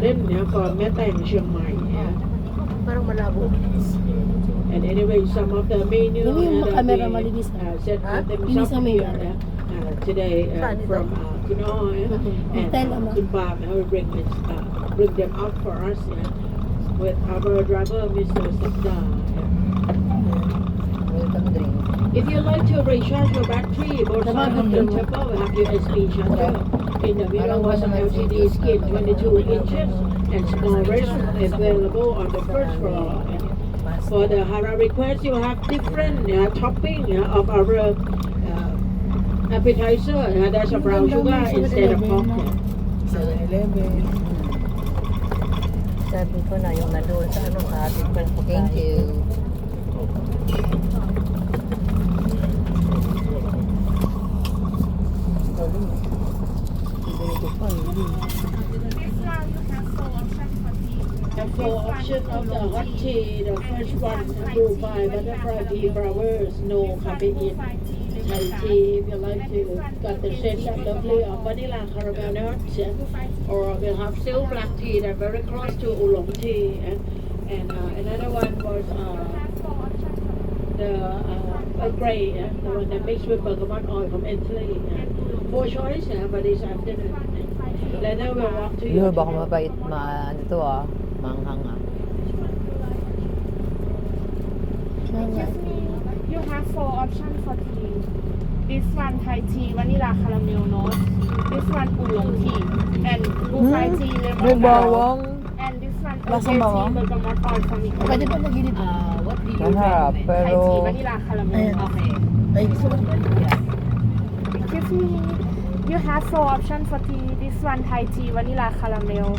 garden for แม่แต่งเชียงใหม่ Parang malabo. And anyway, some of the menu Yung camera we malinis na. set them Linis up na may here today from Pinoy Hotel, and ama. Kimbap. We bring them out for us with our driver, Mr. Sabda. Welcome drink. If you like to recharge your battery, both side of the temple will have USB charger. In the middle was an LCD screen 22 inches and small restroom available on the first floor. For the Hara request, you have different topping of our appetizer. There's a brown sugar instead of pork. 7-Eleven. Sabi ko na yung nandoon sa ano sa ating pagkain. Thank you. The four option of the hot tea, the first one, blue pie, butterfly pea flowers, no caffeine. Thai tea, if you like to got the shade that lovely of vanilla caramel nuts, or we'll have still black tea that very close to oolong tea, and another one was the gray, the one that mixed with bergamot oil from Italy. Four choice for this afternoon. Later we'll walk to you. Baka mabait, ano to manghang Excuse me, you have four options for tea. This one Thai tea, vanilla caramel notes. This one oolong tea, and buffet tea, lemon May balm. bawang. And this one Lasang tea, bawang? bergamot oil from Italy. Pwede pa na gilid. What do you Masarap, recommend? Thai pero tea, vanilla caramel. Ayan. Okay. Ay, gusto ko. Excuse me, you have four options for tea. This one Thai tea, vanilla caramel,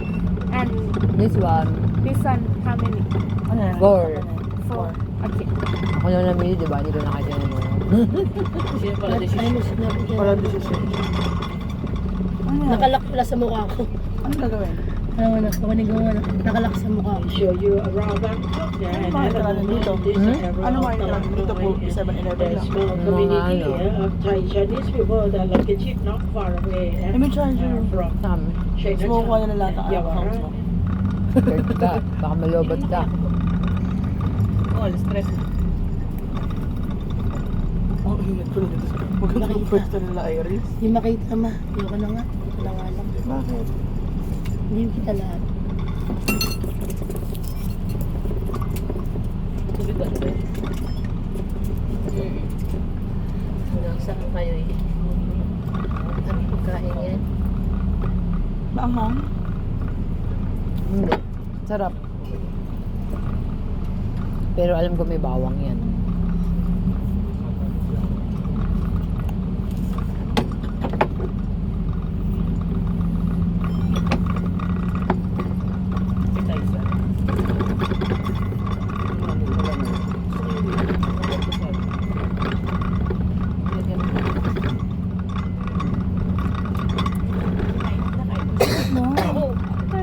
and this one, this one how many? Ano na? Four. Four. Okay. ako na namili, di ba? Hindi ko nakita mo. Sino pala Ay, decision? mo sinabi ko. Walang decision. Ano yan? Nakalak pala sa mukha ko. Ano gagawin? Ano na, nakalak sa mukha ko. Show you around Bangkok. Ano makikita dito? Ano makikita dito po? 7-Eleven The lang. small community ano. of Thai Chinese people that located not far away Let me try you. from Sam, Smoke ko Chinatown. na lahat ang accounts mo. third ka. Baka malobot ka. Oh, stress. Ang ingat ko lang dito. Huwag ka nang pwesto nila, Iris. Hindi makita ma. Hindi ko na nga. Hindi ko na nga lang. Bakit? Hindi kita lahat. Tubig ba ito? Hanggang saan kayo eh? Ano pagkain yan? Maanghang? Hindi. Sarap. Pero alam ko may bawang yan. Appetizer.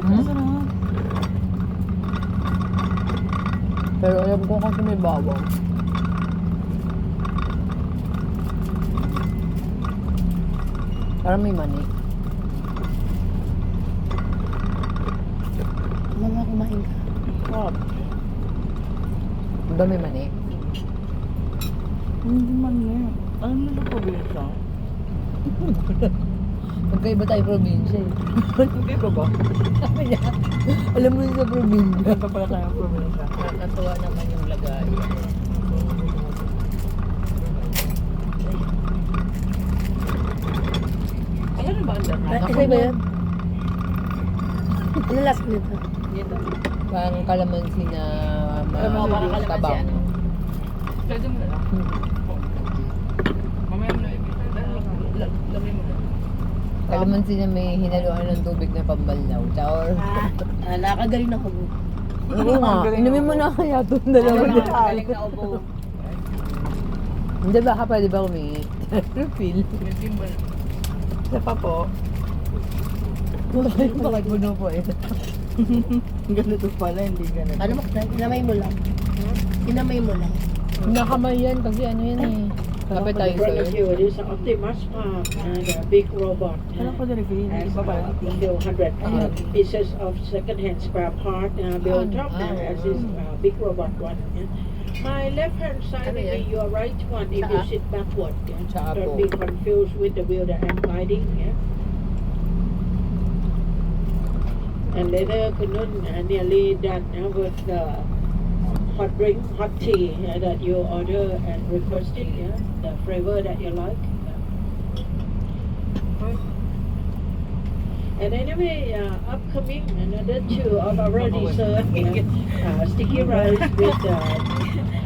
Masarap. Pero alam ko kasi may bawang. Parang may mani. Mga kumain ka. Sarap. Diba may mani? Hindi man yan. Alam mo na probinsya? Magkaiba tayo probinsya eh. Hindi ko ba? Sabi niya, alam mo yun sa probinsya. Ganda pala tayong probinsya. Nakakatuwa naman yung lagay. Ano ba ang Ay, dapat? isa ba yan? Ano last nito? Dito. Parang kalamansi na Alam mo, parang kalamansi tabang. ano? Pwede mo na lang. Mamaya mo na ibigay. Lagay mo na. Kalamansi na may hinaluan ng tubig na pambalnaw. Chowr. Nakagaling ako. Oo nga, inumin mo na kaya itong dalawa na. Galing na ubo. Hindi ba ka pwede ba humingi? Refill. Refill mo na. Isa pa po. Bakit mo po eh? Ganito pala, hindi ganito. Ano mo? Inamay mo lang. Inamay mo lang. Nakamay yan kasi ano yan eh. In front of Appetizer. you, it is Optimus Park and a big robot. Ano ko din rin? Has Iba ba? still 100 pieces of second-hand spare part built up as this big robot one. Yeah. My left-hand side will be your right one if you sit backward. Yeah. Tsaka Don't po. be confused with the wheel that I'm guiding. Yeah. And later, Kunun nearly done with the hot drink, hot tea that you order and requested. Yeah. The flavor that you like. And anyway, upcoming another two of our dessert, sticky rice with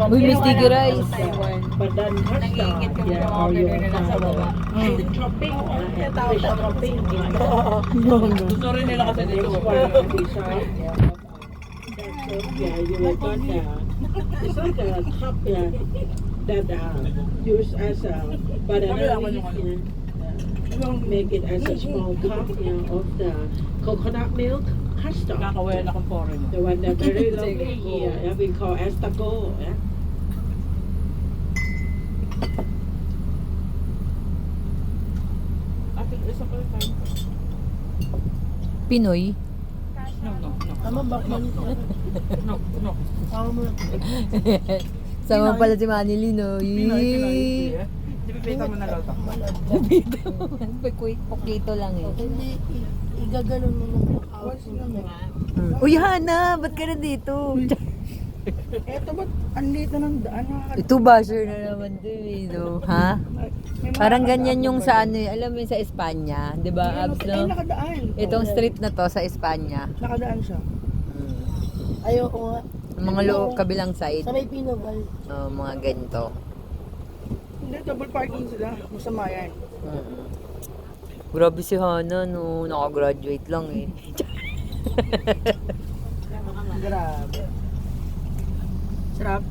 Uy, may sticky rice. But then custard, or your shrimp topping, and fish topping. Gusto rin nila kasi Next dito. one, dessert. You will got it's like a cup that used as a banana leaf. Make it as a small cup of the coconut milk custard. Kakawin akong foreign. The one that very lovely here, we call estago. Yeah? Isa pa rin tayo. Pinoy. No. Tama ba? No. Tama mo lang. Sama pala si Manili, no? Pinoy. Yee! Di pipita mo na lota. Pukito lang eh. Hindi, igaganon mo lang yung house mo. Uy, Hana! Ba't ka na dito? Eto ba't ang liit na ng daan? Ito basher na naman to eh, no? Ha? Parang ganyan yung sa ano eh. Alam mo yung sa Espanya, di ba, Abs, Ay, no? nakadaan. Itong street na to sa Espanya. Nakadaan siya. Ayoko nga. Ang mga kabilang side. Sa may Pinoval. Mga ganito. Hindi, double parking sila. Masama yan. Grabe si Hana, no? Nakagraduate lang eh. Grabe. Sarap.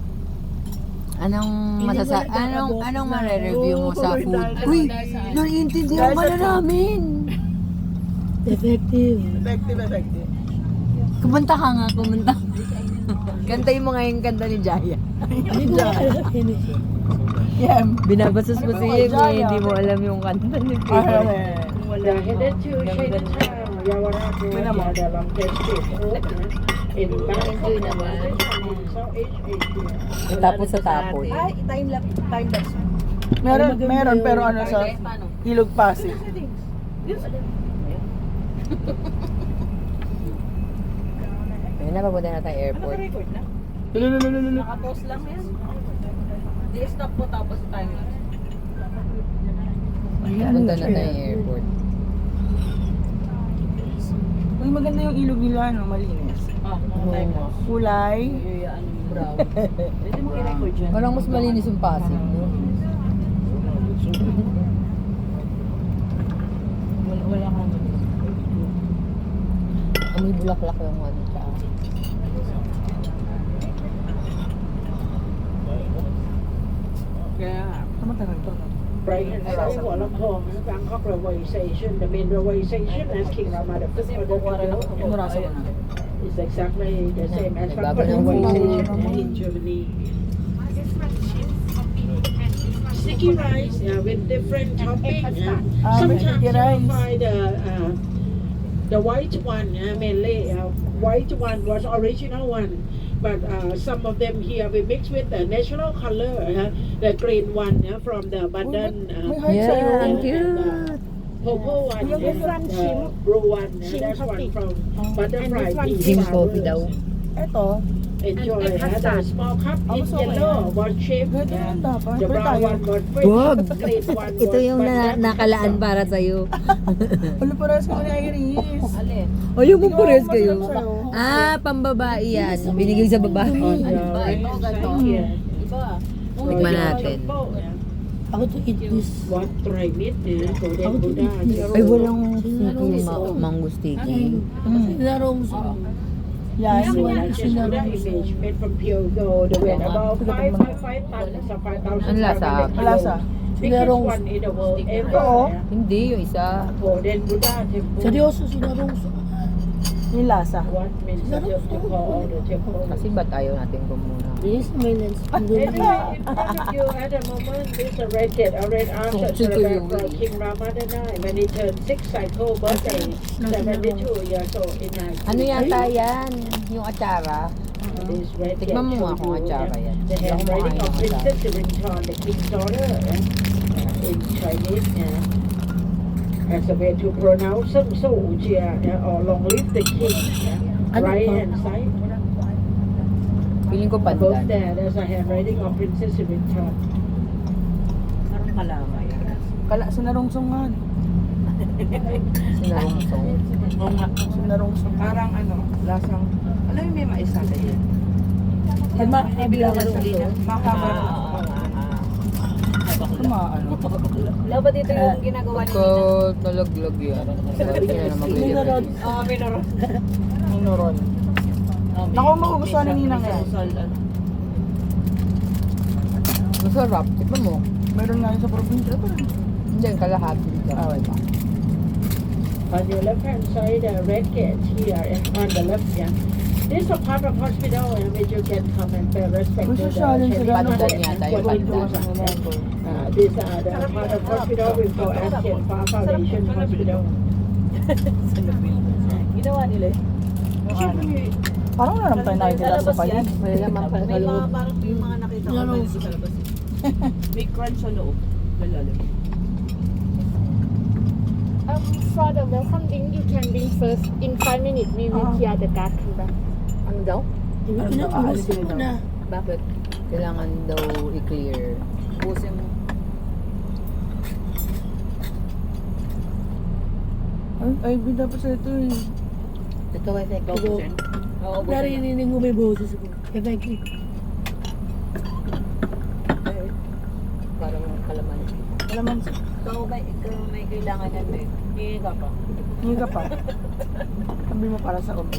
Anong mare-review mo sa food? Uy, naiintindihan ka na namin. Effective. Effective. Kumanta ka nga, kumanta. Kantayin mo nga yung kanta ni Jaya. Yeah. Binabasos mo si Yem eh, hindi mo alam yung kanta ni Peter. The headed to Chinatown, Yawaratu, the longest street in Bangkok, Southeast Asia. Tapos sa tapon. Ay, time lapse. Meron pero ano sa Ilog Pasig. Ayun na, papunta na tayo airport. Lululululul. Naka-post lang yan. Di-stop po tapos time lapse. Papunta na tayo airport. Uy, maganda yung ilog nila, no? Malinis. Time lapse. Kulay. Yuyaan yung brown. Pwede mo i-record dyan. Parang mas malinis yung Pasig. No? Wala kang Amoy bulaklak yung ano siya. Kaya, matagal to. Right hand side, Wollongong, Bangkok railway station. The main railway station is King Rama the Fifth Murasa ko na. It's exactly the same as Baba Frankfurt ng railway ulo. station in Germany. This one chips topping and this one Sticky rice with different toppings. Ah, may Sometimes sticky you rice. find the white one, mainly white one was original one. But some of them here we mix with the national color, the green one from the Badan, Yeah, and cute. purple one, This and one the shrimp. blue one. Shrimp That's one topping. from And butterfly this one pea Jim flowers. coffee daw. Eto, Enjoy And the custard. small cup in Mas okay yellow yan. was shrimp. ganito lang dapat. The Pwede brown tayo. one was fish. Wag! Green one Ito was yung banana. nakalaan para sa'yo. Ano parehas kami ni Iris? Alin? O yung mong pares Mas kayo. lang sa'yo. Ah, pambabae yan. Binigay sa babae. On the Iba, right ito, side ganito. here. Iba. Tikman natin. Ako to eat this. What try meat Golden Buddha. Ay, walang mango sticky. Sinarong sa... Yan. Just Buddha image made from pure gold. The weight about 5 tons, so 5,000. Ang lasa? Malasa. Biggest one in the world ever. Oo. Hindi, yung isa. Golden Buddha temple. Seryoso, sinarong sa... Yung lasa. What means to call all the temple? Kasi ba't ayaw natin kumuna? Yes, may lens. Anyway, in front of you at the moment is a red kid, a red archer celebrant for King Ramadanai when he turned 6 cycle birthday, 72 years old in night. Ano yata yan? Yung atsara? This red kid Tikman mo nga showed kung you atsara yan. the Hindi ako handwriting makain of ng atsara. Princess Sirinton, the king's daughter, in Chinese, as a way to pronounce some Jia, or long live the king, right hand side. Feeling ko Above pandan. there, there's a handwriting of Princess Sirinton. Parang kalamay. Sinarungsong nga. Sinarungsong. Oo nga. Sinarungsong. Parang ano, lasang, alam mo may maisa ka yan. Bilang ka sa Mahaba. Kumaano. Wala ba dito yung ginagawa ni Pagka nalaglag yan. Sabi niya na maglilipid. Oo, minoro. Minuron. Naku, magugustuhan ni Ninang yan. Masarap. Tikman mo. Meron nga yun sa probinsya. Hindi, kalahati. Wait lang. On your left hand side, red gate here, on the left, yeah. This is a part of hospital in which you can come and pay respect Kung to the sosyalin sila, Pandan yata yung pandan. These are the part of hospital we call Asian Far Foundation Hospital. Ginawa nila eh. Parang wala naman tayo nakikita sa paligid. May naman pala sa May loob. mga parang yung mga nakita ko Laro. sa labas. May crunch sa loob. Lalalim. For the welcome drink, you can drink first. In 5 minutes, we will clear the guard back. Ano daw? Ubusin mo na. Bakit? Kailangan daw i-clear. Busin mo. Ay, dapat sa ito eh. Ito ay Ikaw busin. Oo, busin. Narinig mo may boses ko. Effective. parang kalamansi. Kalamansi. Ikaw may kailangan yan eh. Hindi ka pa. Hindi ka pa. Sabi mo para sa ubo.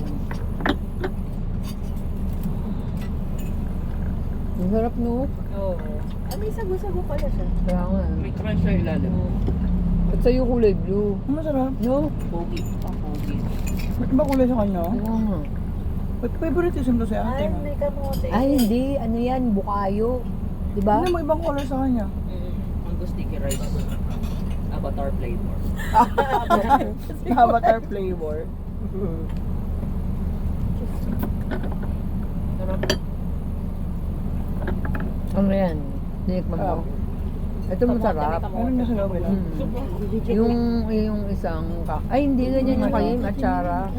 Ang sarap no? Oo. Ah, may sago-sago pala siya. Kaya nga. May crunch sa ilalim. At sa'yo kulay blue. Ang masarap. No? Pogi. Pogi. Ba't iba kulay sa kanya? Oo nga. Ba't favoritism to sa Ay, atin? may kamote. Ay, hindi. Ano yan? Bukayo. Diba? Ano mo ibang color sa kanya? Mango sticky rice. Avatar flavor. Avatar flavor. Ano yan? Tinikman mo? Ito masarap. Ano na sa loob nila? Yung isang ay hindi ganyan yung kayo, atsara.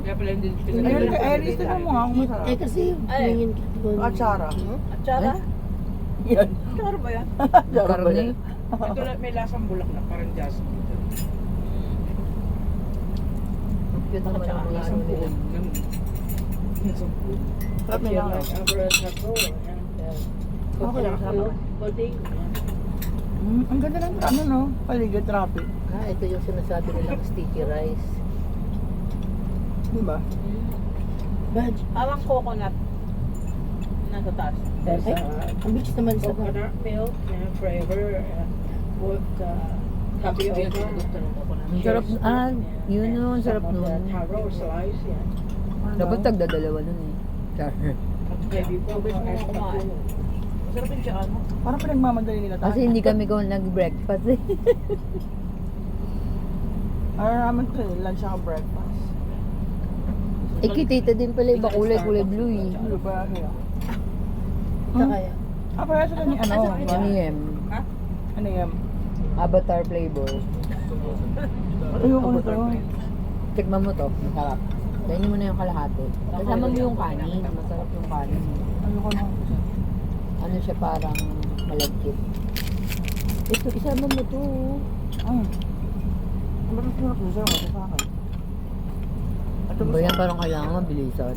Kaya pala hindi Ayun, kay Iris, tignan mo nga kung masarap. Eh kasi yung tingin ko. Atsara. Atsara? Yan. Atsara ba yan? Atsara ba Karne. yan? Ito lang, may lasang bulak na, parang jasmine. Cute naman ang mga ano nila. Sarap nila. Okay lang, pudding. Ang ganda ng ano no? Paligid traffic. Ah, ito yung sinasabi nilang sticky rice. Diba? Badge. Parang coconut. Nasa taas. There's Ang beach naman sa coconut milk flavor with tapioca. Ang sarap, yun nun, sarap Some of the nun. taro slice, yeah. Dapat tagdadalawa nun eh. Char. Maybe extra food. Masarap yung siya ano. Parang pinagmamadali nila tayo. Kasi hindi kami nag-breakfast eh. Ano naman ito eh, lunch ako breakfast. Eh, kitita din pala iba kulay blue eh. Ano ba kaya? Sa kaya. Para sa kanya ano? Ano yan? Ano yan? Avatar flavor. Ayoko nito. Tikman mo to, masarap. Kainin mo na yung kalahati. Kasama mo yung kanin, masarap yung kanin. Ayoko na. Ano siya parang malagkit. Ito, isama mo to. Ang ba't sarap nito sa akin? Ano ba yan? Parang kailangan mabilisan.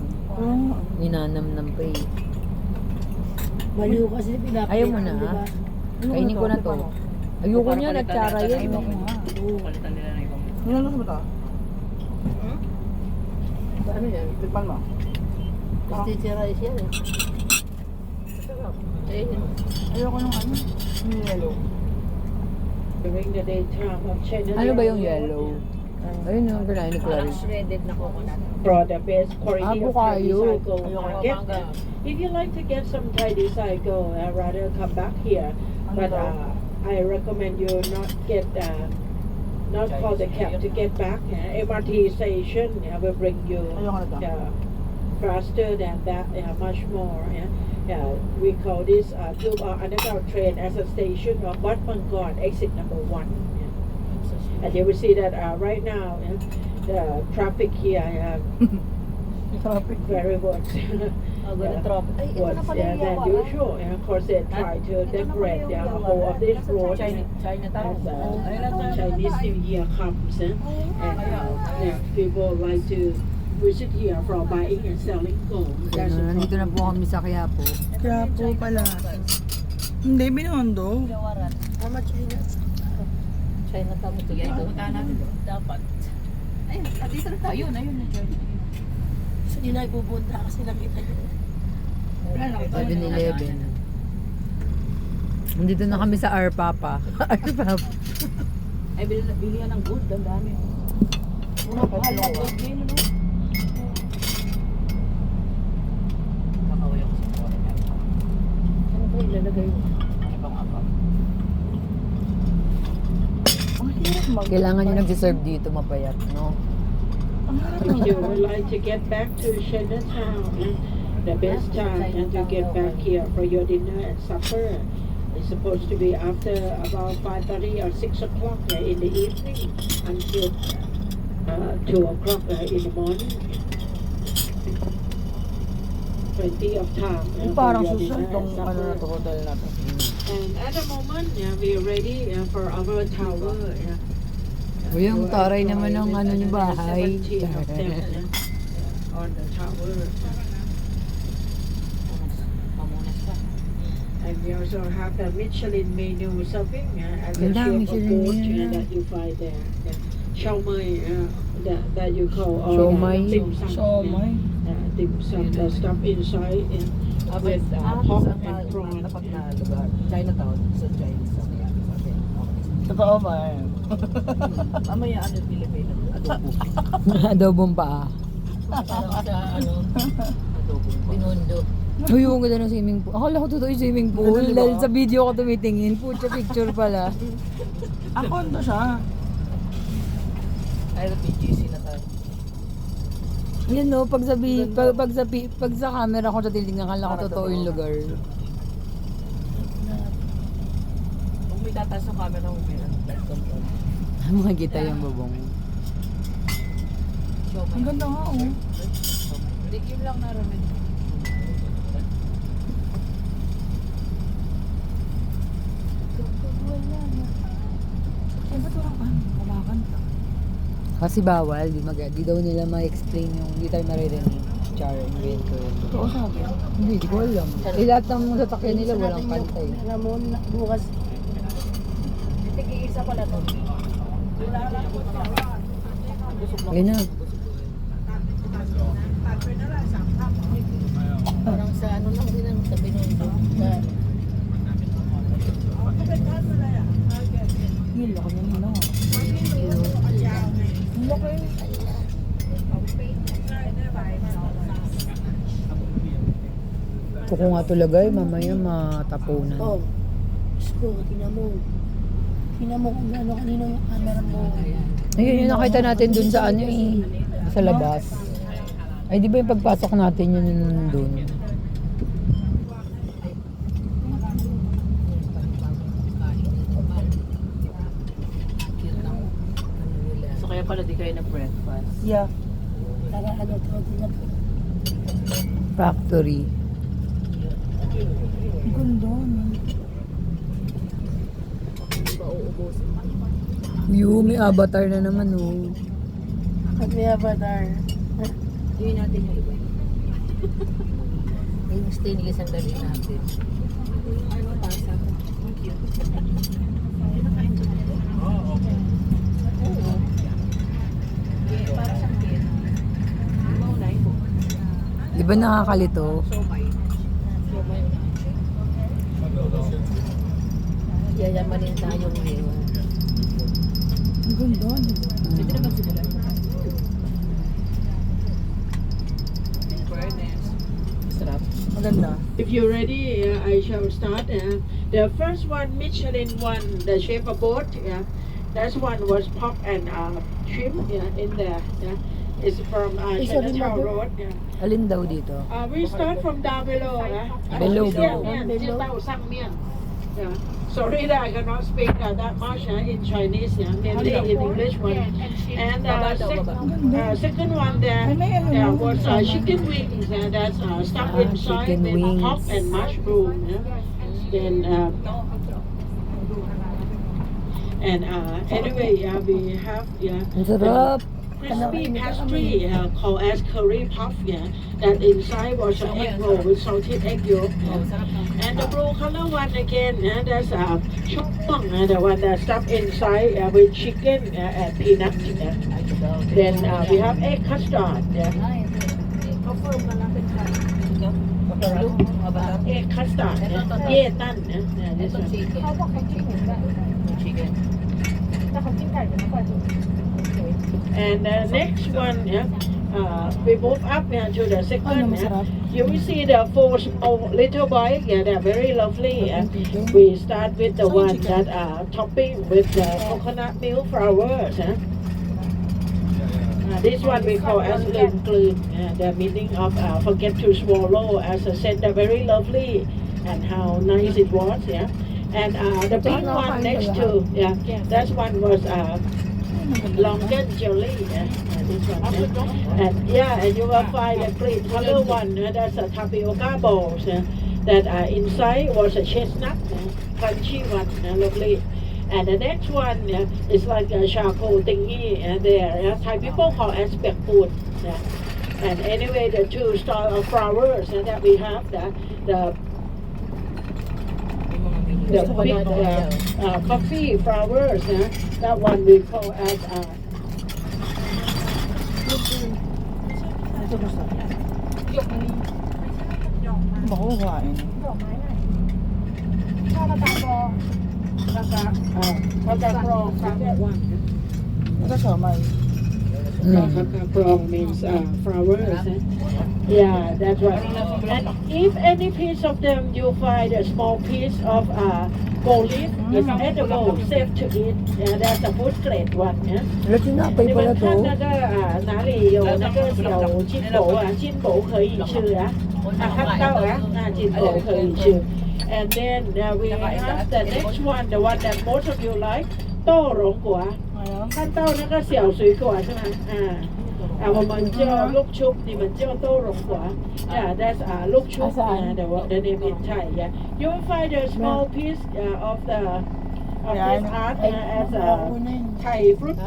Ninanam pa eh. Baliw kasi pinapit. Ayaw mo na, ha? Kainin ko na to. Ayoko niya, natsara yan. Ayoko nga. Palitan nila ng ibang. Nilalos ba ito? Ano yan? Tikman mo. Sticky rice yan eh. Masarap. Ayoko nung ano. Yung yellow. During the daytime of China. Ano ba yung yellow? Ayun yung kinain ni Parang Clarice. shredded na coconut. For the best quality of Thai Avocado. Cycle Ayoko market. mangga. If you like to get some Thai Cycle, rather come back here. But I recommend you not call the cab to get back. MRT station will bring you Ayoko na to. faster than that, much more. We call this underground train as a station of Wat Mangkon, exit number 1. And you will see that right now the traffic here Traffic. very worse. Ganun traffic. Ay, ito na Worse pala yung than yawa. usual. And of course, they try to decorate the whole of this road Chinatown. as Chinese New Year comes. And people like to visit here for buying and selling gold. That's the Nandito na po kami sa Quiapo. Kaya po pala. Hindi, Binondo. Yawaran. How much is it? Chinatown ito. Yan, pupunta natin. Dapat. Ayun, dito na tayo. Ayun, So, di na ipupunta kasi nakita niyo. 7-Eleven. Nandito na kami sa Arpapa. Arpapa. Ay, bilihan ng good. Ang dami. Mahal lang good din, no? Makaway ako sa kuwan niya. Ano ba ilalagay mo? Ibang apa. Ang hirap mag... Kailangan nyo nag-serve dito mapayat, no? Ang hirap If you would like to get back to Chinatown, the best time to get back here for your dinner and supper is supposed to be after about 5:30 or 6 o'clock in the evening until 2 o'clock in the morning. Plenty of time Yung for parang your susunod dinner tong and ano na to, supper. hotel na to. And at the moment, we are ready for our tower. O yung taray naman ng ano ni bahay. 17 of them, on the tower. Mamunas pa. And we also have the Michelin menu serving as a Ang dami shape of Michelin boat menu. that you find there. The Chow mai that you call Chow mai. dim sum. Siomay. Dim sum, the stuff inside with pork and prawn. Tapat na lugar. Chinatown. Sa Chinese. Okay. Totoo ba? Mamaya ano Pilipino? Adobo. Adobong paa. Parang sa ano? Adobo. Binondo. Uy, yung ganda ng swimming pool. Akala ko totoo yung swimming pool. Dahil sa video ko tumitingin. Pucha, picture pala. Kondo siya. Ay, PGC na tayo. Yan no, pag sa camera ko sa titingnan, akala ko totoo yung lugar. Kung may tataas ng camera mo, may light control. Mga kita yung bubong. Ang ganda nga oh. Hindi, yun lang naramin. Ay, ba't walang kumakanta? Kasi bawal, di daw nila ma-explain yung, di tayo maririnig. Char, invento yun. Totoo sabi. Hindi ko alam. Eh, lahat ng sasakyan nila walang kanta eh. Alam mo, bukas Tig-iisa pala to. Ayun na. Parang sa ano lang din ang sa Binondo. Yung laki niya nila. Ang laki. Kuko nga talaga eh, mamaya matapunan. oh. Diyos ko, tingnan mo. Tingnan mo kung gaano kanino yung camera mo. Ayun yung nakita natin dun sa ano eh. Sa labas. Ay di ba yung pagpasok natin yun dun? So kaya pala di kayo nag-breakfast. Yeah. Para ano, tingnan po. Factory. Ang ganda. No? May avatar na naman oh. At may avatar. Gawin natin yung iba. Yung stainless ang dali natin. Ano tasa? Thank you. Para sa kid. Maunay po. Di ba nakakalito? Somay. Yayamanin tayo ngayon. Ang ganda. Pwede naman sila. Fairness. Sarap. Maganda. If you're ready, I shall start. The first one, Michelin one, the chef boat. That one was pork and shrimp. In there. It's from Chinatown Road. Alin daw dito? We start from down below. Below. Sorry that I cannot speak that much in Chinese, mainly in English one. And second one there was chicken wings, that's stuffed inside chicken with wings. hot and mushroom. Then anyway, we have Ang sarap. crispy pastry called as curry puff. That inside was an egg roll with salted egg yolk. And the blue color one again, that's chopong, the one that's stuffed inside with chicken and peanuts. Then we have egg custard. Egg custard. Yeah, done. This one. เขาบอกเขากินหมูแหละแต่เขากินไก่เป็นน้ำปลาดู And the next one, we move up to the second. You will see the four small little boys. They're very lovely. We start with the one that are topping with the coconut milk flowers. This one we call as lim glun. The meaning of forget to swallow. As I said, they're very lovely and how nice it was. And the big one next to, that one was Longan jelly. This one. And and you will find a green color one. That's a tapioca balls. That inside was a chestnut, crunchy one, lovely. And the next one is like a charcoal thingy there. Thai people call as bek food. And anyway, the two style of flowers that we have, the big coffee flowers, that one we call as Makukuhain. ดอกไม้ไหนชอบประกาศบอ Kakaprong, that one. Kasama. Kakaprong means flowers. Yeah, that's right. And if any piece of them you find a small piece of gold leaf, it's edible, safe to eat. That's a food grade one. Laki na, pay 你 pala 们 to. 看那个哪里有那个小金箔金箔可以吃看到金箔可以吃。And then we have the next one, the one that most of you like, 豆蓉果。看到那个小水果是吗？我们叫ลูกชุบ，你们叫豆蓉果。That's ลูกชุบ the name in Thai. You will find a small piece of this art as a Thai fruit.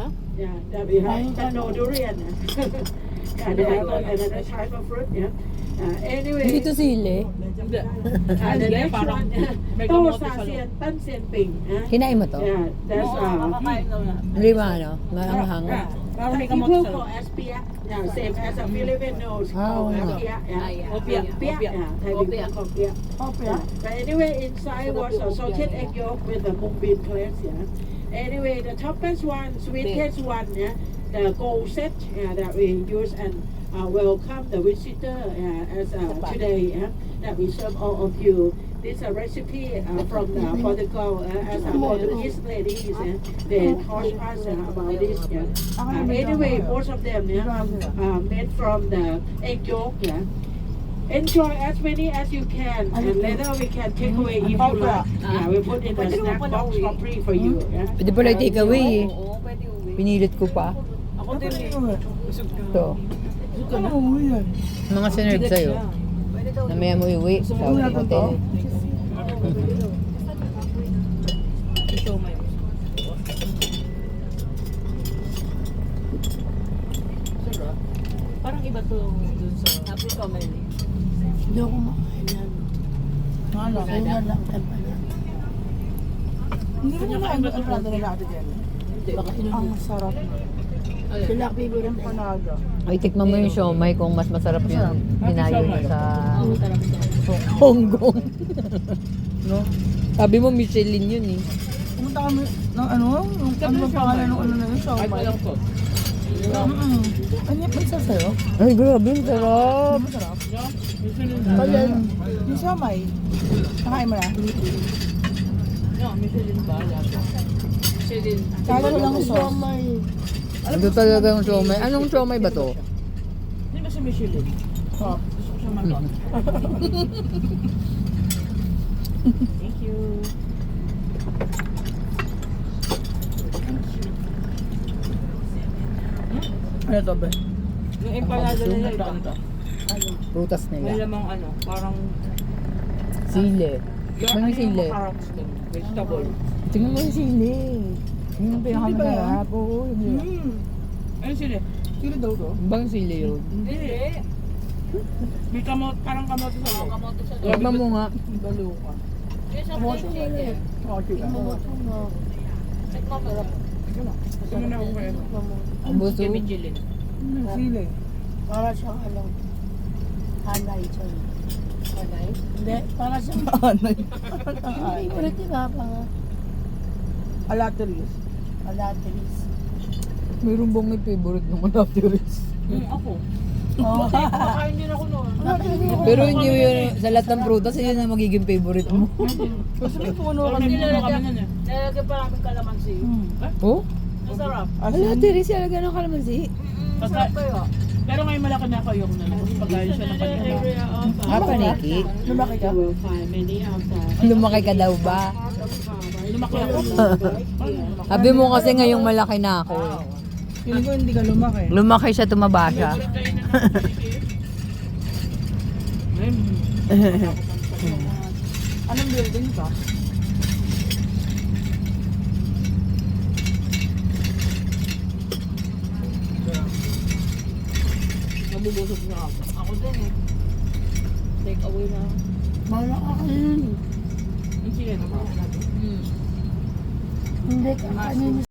That we have no durian. They have another type of fruit. Anyway. Dito sili. The next one, 豆沙仙，蛋仙饼。 Kinain mo to? That's Hindi ba ano? Maanghang. people call as pia. Same as a Filipinos call as pia. Thai people call pia. But anyway, inside was a salted egg yolk with the mung bean paste. Anyway, the toppest one, sweetest one, the gold set that we use and welcome the visitor as today that we serve all of you. This is a recipe from Portugal as a Portuguese ladies. They taught us about this. Anyway, most of them made from the egg yolk. Enjoy as many as you can, and later we can take away if you like. We put in the snack box for free for you. Pwede pala take away eh. Pinilit ko pa. Ako din Ito. Ano mo yan? Mga sinerve sa'yo. Namaya mo iuwi sa hotel. Parang iba to dun sa Apple Comedy. Hindi ako makain yan. Ano? Kaya nga lang tempala. Hindi mo na ang ano nila ate Jen. Baka Ang inumin. sarap. Sila favorite Yung panaga. Ay, tikman mo yung siomay kung mas masarap yung dinayo mo sa Hong Kong. No? Sabi mo Michelin yun eh. pumunta kami ng ano? Yung ano ba pangalan ng ano na yun? Kahit Siomay. walang sauce. Ano yung pansa sa'yo? Ay, grabe, ang sarap. Masarap. Kaya, Yung siomay. Nakain mo na? Kaya lang sauce. may Ito talagang siomay. Anong siomay ba to? Hindi ba si Michelin? Oo. Gusto ko siya matot. Thank you. Ano to ba? Yung empanada nila iba. Prutas May nila. lamang ano, parang Sili. yung May sili. carrots din, vegetable. Tingnan mo yung sili. Yung pinakamasarap. Oo, yun. Ano sila? Sili daw to? Bang sili yun? Hindi. May kamot, parang kamote sa loob. Tignan mo nga. Baluka. Kamote. Oo, sige. Ano na ako kayo? Ang busog. Michelin. Sili. para siyang ano, hanay siya. Hanay? Hindi, para siyang Anay. favorite ni Papa nga. Alateris. Alateris. Mayroon bang may favorite ng alateris? Ako. Oo. Makain din ako noon. Pero hindi yun, sa lahat ng prutas, yun ang magiging favorite mo. Gusto may puno kami. Nilalagyan kami nun eh. Nalagyan pa namin kalamansi. Oh? Masarap. Alateris, talaga ng kalamansi. Masarap kayo. Pero ngayon malaki na ako yung nalabas. Pag-ayos siya ng kanya. area of Ah, paniki. Lumaki ka? you will find many of the Lumaki ka daw ba? Lumaki ako. Sabi mo kasi ngayong malaki na ako. Feeling ko hindi ka lumaki. Lumaki siya, tumaba siya. Anong building ka? Nabubusog na ako. Ako din eh. Take away na. Wala ka kanin. Yung sila naman. Hindi, kakanin